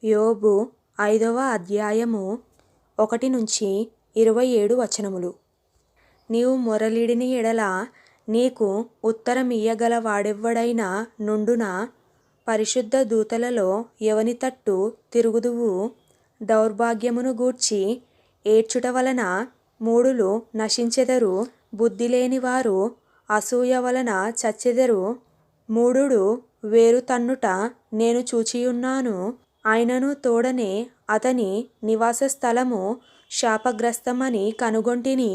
యోబు 5వ అధ్యాయము 1-27 వచనములు. నీవు మొరలిడిన ఎడల నీకు ఉత్తరమియ్యగల వాడెవ్వడైనా నుండునా? పరిశుద్ధ దూతలలో ఎవని తట్టు తిరుగుదువు? దౌర్భాగ్యమును గూర్చి ఏడ్చుట వలన మూఢులు నశించెదరు, బుద్ధిలేని వారు అసూయ వలన చచ్చెదరు. మూఢుడు వేరు తన్నుట నేను చూచియున్నాను, అయినను తోడనే అతని నివాస స్థలము శాపగ్రస్తమని కనుగొంటిని.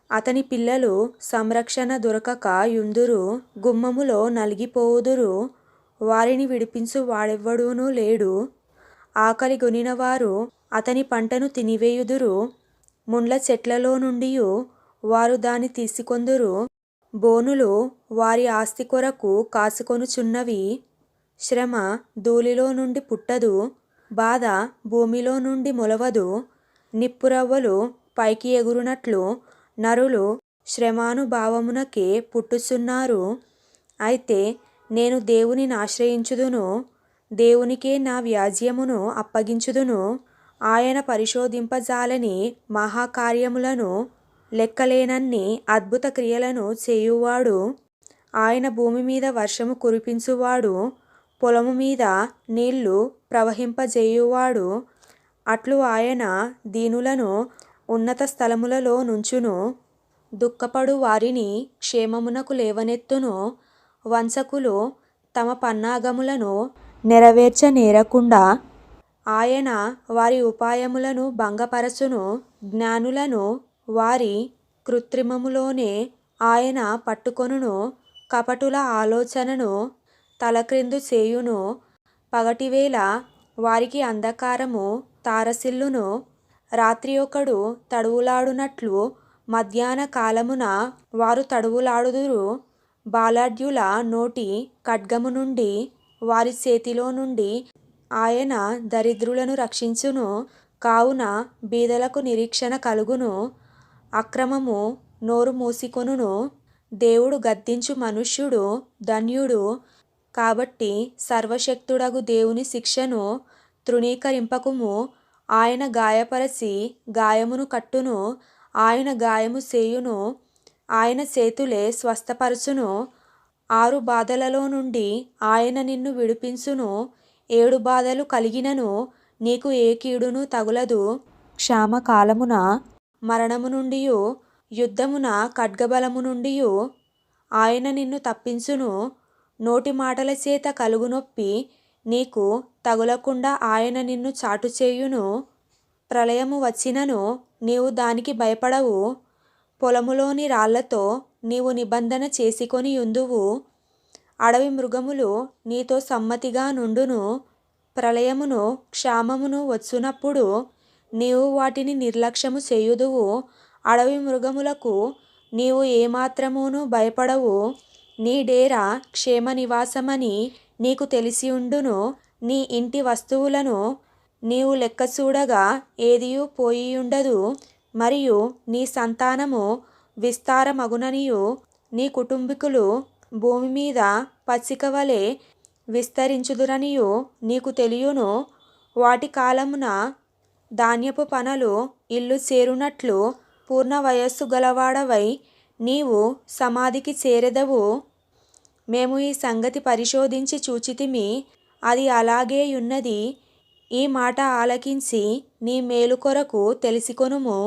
అతని పిల్లలు సంరక్షణ దొరకక యుందురు, గుమ్మములో నలిగిపోవుదురు, వారిని విడిపించు వాడెవ్వడునూ లేడు. ఆకలి గొనినవారు అతని పంటను తినివేయుదురు, ముండ్ల చెట్లలో నుండియు వారు దాని తీసుకొందురు. బోనులు వారి ఆస్తి కొరకు కాసుకొనుచున్నవి. శ్రమ ధూళిలో నుండి పుట్టదు, బాధ భూమిలో నుండి మొలవదు. నిప్పురవ్వలు పైకి ఎగురునట్లు నరులు శ్రమానుభవమునకే పుట్టుచున్నారు. అయితే నేను దేవునిని ఆశ్రయించుదును, దేవునికే నా వ్యాజ్యమును అప్పగించుదును. ఆయన పరిశోధింపజాలని మహాకార్యములను, లెక్కలేనన్ని అద్భుత క్రియలను చేయువాడు. ఆయన భూమి మీద వర్షము కురిపించువాడు, పొలము మీద నీళ్లు ప్రవహింపజేయువాడు. అట్లు ఆయన దీనులను ఉన్నత స్థలములలో నుంచును, దుఃఖపడు వారిని క్షేమమునకు లేవనెత్తును. వంచకులు తమ పన్నాగములను నెరవేర్చనేరకుండా ఆయన వారి ఉపాయములను భంగపరచును. జ్ఞానులను వారి కృత్రిమములోనే ఆయన పట్టుకొనును, కపటుల ఆలోచనను తలక్రిందు చేయును. పగటివేళ వారికి అంధకారము తారసిల్లును, రాత్రి ఒకడు తడవులాడునట్లు మధ్యాహ్న కాలమున వారు తడవులాడుదురు. బలాఢ్యుల నోటి ఖడ్గము నుండి, వారి చేతిలో నుండి ఆయన దరిద్రులను రక్షించును. కావున బీదలకు నిరీక్షణ కలుగును, అక్రమము నోరు మూసికొనును. దేవుడు గద్దించు మనుష్యుడు ధన్యుడు. కాబట్టి సర్వశక్తుడగు దేవుని శిక్షను తృణీకరింపకుము. ఆయన గాయపరచి గాయమును కట్టును, ఆయన గాయము చేయును, ఆయన చేతులే స్వస్థపరచును. 6 బాధలలో నుండి ఆయన నిన్ను విడిపించును. 7 బాధలు కలిగినను నీకు ఏ కీడును తగులదు. క్షామకాలమున మరణము నుండియు, యుద్ధమున ఖడ్గబలము నుండియు ఆయన నిన్ను తప్పించును. నోటి మాటల చేత కలుగు నొప్పి నీకు తగులకుండా ఆయన నిన్ను చాటుచేయును. ప్రళయము వచ్చినను నీవు దానికి భయపడవు, పొలములోని రాళ్లతో నీవు నిబంధన చేసుకొని యుందువు. అడవి మృగములు నీతో సమ్మతిగా నుండును. ప్రళయమును క్షామమును వచ్చునప్పుడు నీవు వాటిని నిర్లక్ష్యము చేయుదువు. అడవి మృగములకు నీవు ఏమాత్రమును భయపడవు. నీ డేరా క్షేమ నివాసమని నీకు తెలిసియుండును. నీ ఇంటి వస్తువులను నీవు లెక్క చూడగా ఏదియూ పోయియుండదు. మరియు నీ సంతానము విస్తారమగుననియు, నీ కుటుంబీకులు భూమి మీద పచ్చిక వలె విస్తరించుదురనియు నీకు తెలియును. వాటి కాలమున ధాన్యపు పనలు ఇల్లు చేరునట్లు పూర్ణ వయస్సు గలవాడవై నీవు సమాధికి చేరెదవు. మేము ఈ సంగతి పరిశోధించి చూచితిమి, అది అలాగేయున్నది. ఈ మాట ఆలకించి నీ మేలు కొరకు తెలిసికొనుము.